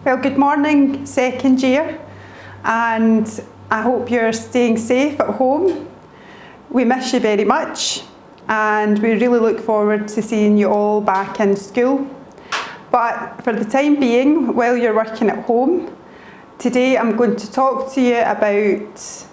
Well, good morning, second year, and I hope you're staying safe at home. We miss you very much, and we really look forward to seeing you all back in school. But for the time being, while you're working at home, today I'm going to talk to you about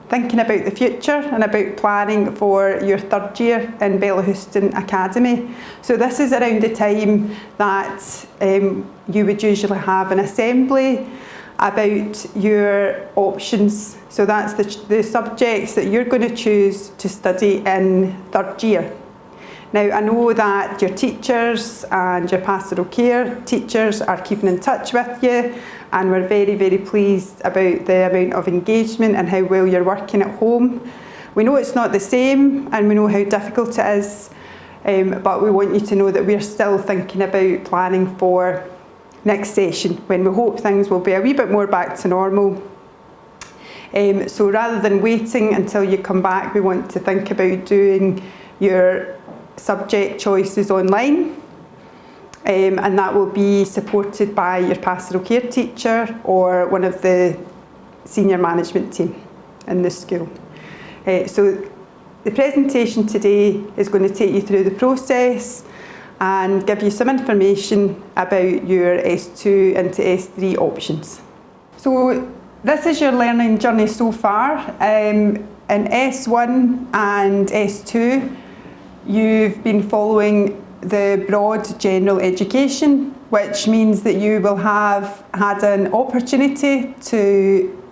thinking about the future and about planning for your third year in Bellahouston Academy. So this is around the time that you would usually have an assembly about your options. So that's the subjects that you're going to choose to study in third year. Now, I know that your teachers and your pastoral care teachers are keeping in touch with you, and we're very, very pleased about the amount of engagement and how well you're working at home. We know it's not the same, and we know how difficult it is, but we want you to know that we're still thinking about planning for next session, when we hope things will be a wee bit more back to normal. So rather than waiting until you come back, we want to think about doing your subject choices online, and that will be supported by your pastoral care teacher or one of the senior management team in the school. So the presentation today is going to take you through the process and give you some information about your S2 into S3 options. So this is your learning journey so far. In S1 and S2, you've been following the broad general education, which means that you will have had an opportunity to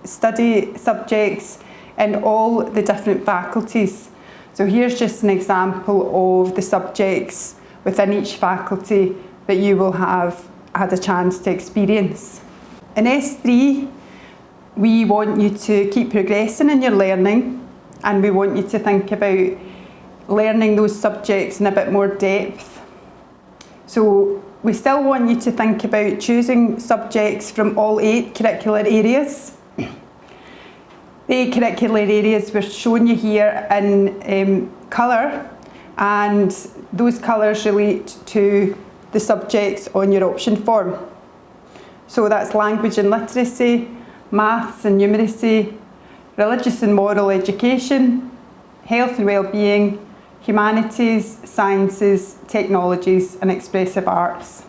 study subjects in all the different faculties. So here's just an example of the subjects within each faculty that you will have had a chance to experience. In S3, we want you to keep progressing in your learning, and we want you to think about learning those subjects in a bit more depth. So we still want you to think about choosing subjects from all 8 curricular areas. The 8 curricular areas we're showing you here in colour, and those colours relate to the subjects on your option form. So that's language and literacy, maths and numeracy, religious and moral education, health and well-being, humanities, sciences, technologies and expressive arts.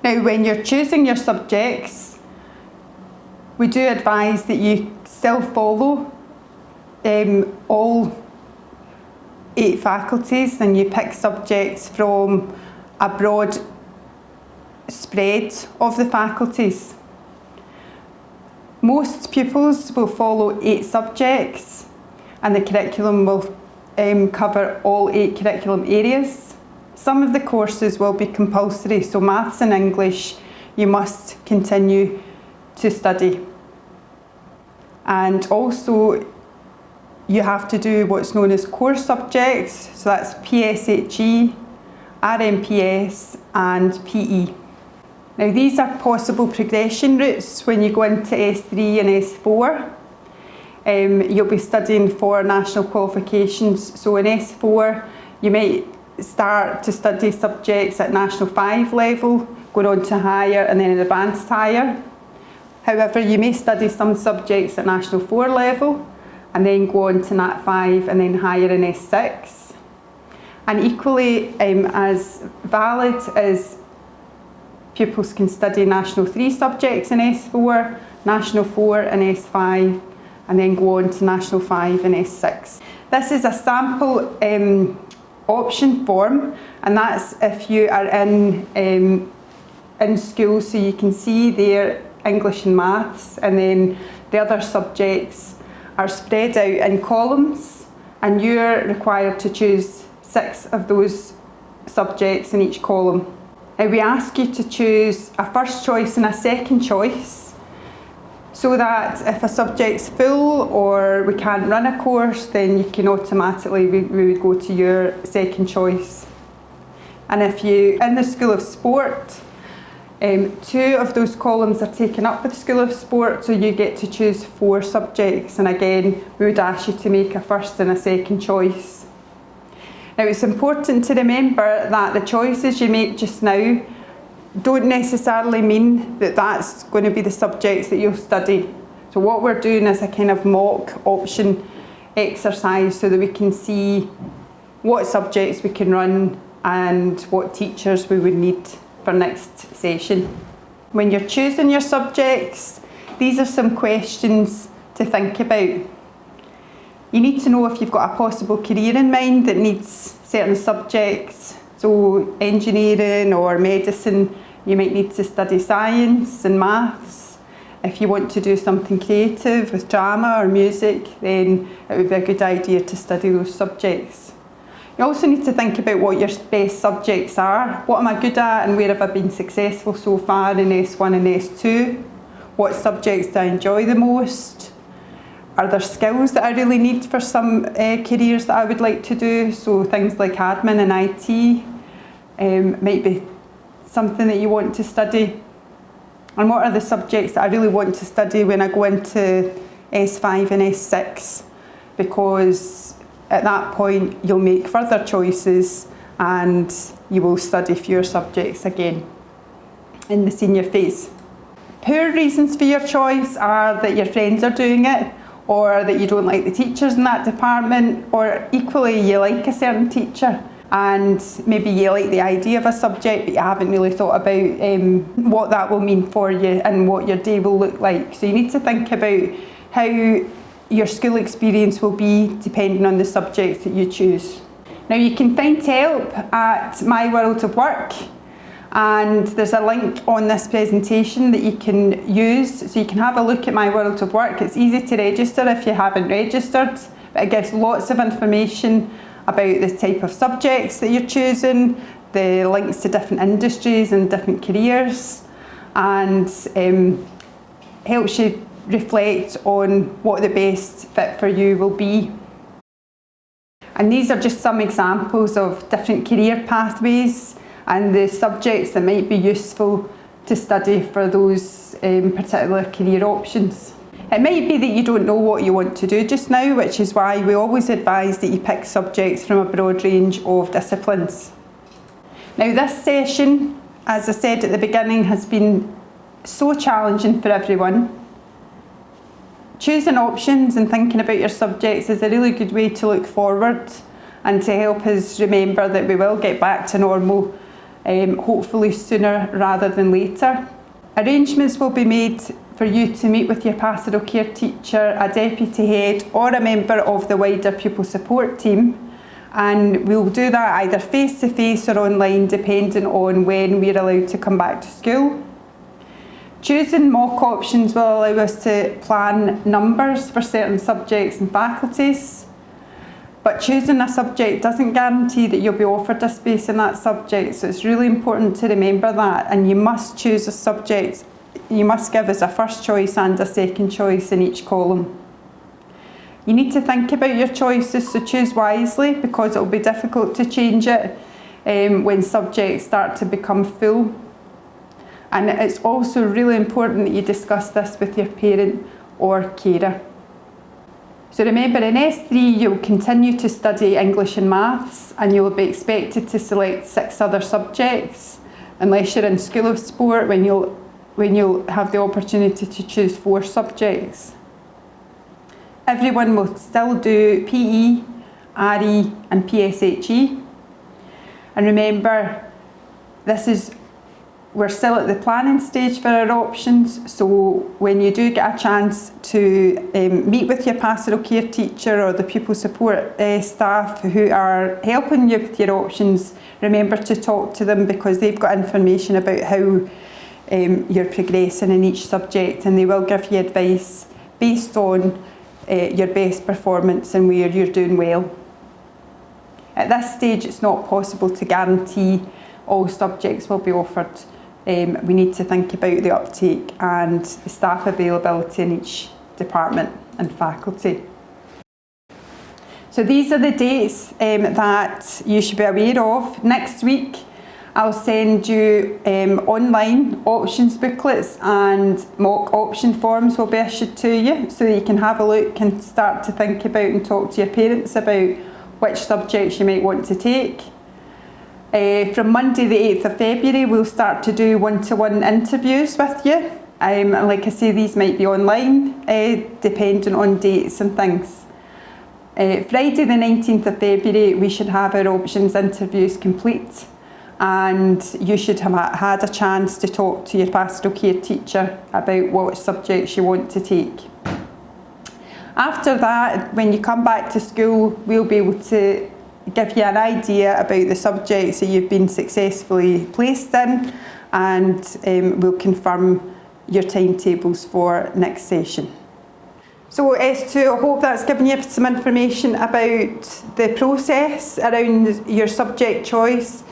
Now, when you're choosing your subjects, we do advise that you still follow all 8 faculties, and you pick subjects from a broad spread of the faculties. Most pupils will follow 8 subjects, and the curriculum will cover all 8 curriculum areas. Some of the courses will be compulsory, so maths and English you must continue to study. And also you have to do what's known as core subjects, so that's PSHE, RMPS and PE. Now these are possible progression routes when you go into S3 and S4. You'll be studying for national qualifications. So in S4, you might start to study subjects at National 5 level, going on to higher and then advanced higher. However, you may study some subjects at National 4 level and then go on to Nat 5 and then higher in S6. And equally as valid as pupils can study National 3 subjects in S4, National 4 and S5, and then go on to National 5 and S6. This is a sample option form, and that's if you are in school, so you can see there English and maths, and then the other subjects are spread out in columns, and you're required to choose 6 of those subjects in each column. Now we ask you to choose a first choice and a second choice, so that if a subject's full or we can't run a course, then you can automatically, we would go to your second choice. And if you, in the School of Sport, 2 of those columns are taken up with School of Sport, so you get to choose 4 subjects, and again we would ask you to make a first and a second choice. Now it's important to remember that the choices you make just now don't necessarily mean that that's going to be the subjects that you'll study. So what we're doing is a kind of mock option exercise so that we can see what subjects we can run and what teachers we would need for next session. When you're choosing your subjects, these are some questions to think about. You need to know if you've got a possible career in mind that needs certain subjects. So engineering or medicine, you might need to study science and maths. If you want to do something creative with drama or music, then it would be a good idea to study those subjects. You also need to think about what your best subjects are. What am I good at and where have I been successful so far in S1 and S2? What subjects do I enjoy the most? Are there skills that I really need for some careers that I would like to do? So things like admin and IT might be something that you want to study. And what are the subjects that I really want to study when I go into S5 and S6? Because at that point you'll make further choices and you will study fewer subjects again in the senior phase. Poor reasons for your choice are that your friends are doing it, or that you don't like the teachers in that department, or equally you like a certain teacher and maybe you like the idea of a subject but you haven't really thought about what that will mean for you and what your day will look like. So you need to think about how your school experience will be depending on the subjects that you choose. Now you can find help at My World of Work, and there's a link on this presentation that you can use, so you can have a look at My World of Work. It's easy to register if you haven't registered, but it gives lots of information about the type of subjects that you're choosing, the links to different industries and different careers, and helps you reflect on what the best fit for you will be. And these are just some examples of different career pathways and the subjects that might be useful to study for those particular career options. It might be that you don't know what you want to do just now, which is why we always advise that you pick subjects from a broad range of disciplines. Now this session, as I said at the beginning, has been so challenging for everyone. Choosing options and thinking about your subjects is a really good way to look forward and to help us remember that we will get back to normal, hopefully sooner rather than later. Arrangements will be made for you to meet with your pastoral care teacher, a deputy head or a member of the wider pupil support team, and we'll do that either face to face or online depending on when we're allowed to come back to school. Choosing mock options will allow us to plan numbers for certain subjects and faculties, but choosing a subject doesn't guarantee that you'll be offered a space in that subject, so it's really important to remember that, and you must choose a subject. You must give us a first choice and a second choice in each column. You need to think about your choices, so choose wisely, because it will be difficult to change it when subjects start to become full. And it's also really important that you discuss this with your parent or carer. So remember, in S3 you'll continue to study English and Maths, and you'll be expected to select 6 other subjects, unless you're in School of Sport, when you'll have the opportunity to choose 4 subjects. Everyone will still do PE, RE and PSHE. And remember, we're still at the planning stage for our options, so when you do get a chance to meet with your pastoral care teacher or the pupil support staff who are helping you with your options, remember to talk to them, because they've got information about how you're progressing in each subject, and they will give you advice based on your best performance and where you're doing well. At this stage it's not possible to guarantee all subjects will be offered. We need to think about the uptake and the staff availability in each department and faculty. So these are the dates that you should be aware of. Next week I'll send you online options booklets, and mock option forms will be issued to you, so that you can have a look and start to think about and talk to your parents about which subjects you might want to take. From Monday the 8th of February we'll start to do one-to-one interviews with you. And like I say, these might be online, depending on dates and things. Friday the 19th of February we should have our options interviews complete, and you should have had a chance to talk to your pastoral care teacher about what subjects you want to take. After that, when you come back to school, we'll be able to give you an idea about the subjects that you've been successfully placed in, and we'll confirm your timetables for next session. So S2, I hope that's given you some information about the process around your subject choice.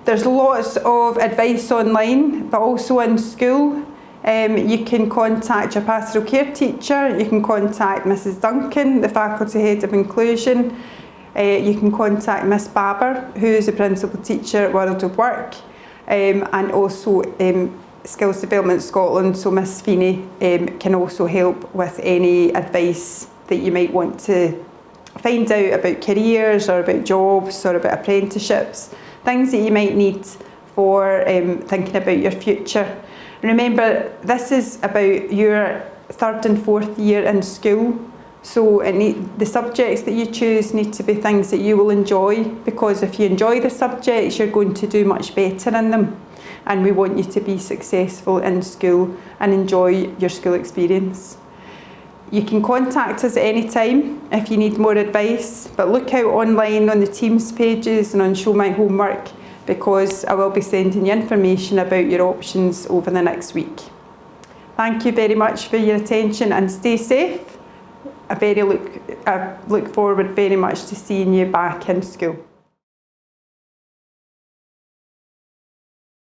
There's lots of advice online, but also in school. You can contact your pastoral care teacher, you can contact Mrs Duncan, the Faculty Head of Inclusion, you can contact Miss Baber, who is the Principal Teacher at World of Work, and also Skills Development Scotland, so Miss Feeney can also help with any advice that you might want to find out about careers or about jobs or about apprenticeships, things that you might need for thinking about your future. Remember, this is about your 3rd and 4th year in school, so the subjects that you choose need to be things that you will enjoy, because if you enjoy the subjects you're going to do much better in them, and we want you to be successful in school and enjoy your school experience. You can contact us at any time if you need more advice, but look out online on the Teams pages and on Show My Homework, because I will be sending you information about your options over the next week. Thank you very much for your attention and stay safe. I look forward very much to seeing you back in school.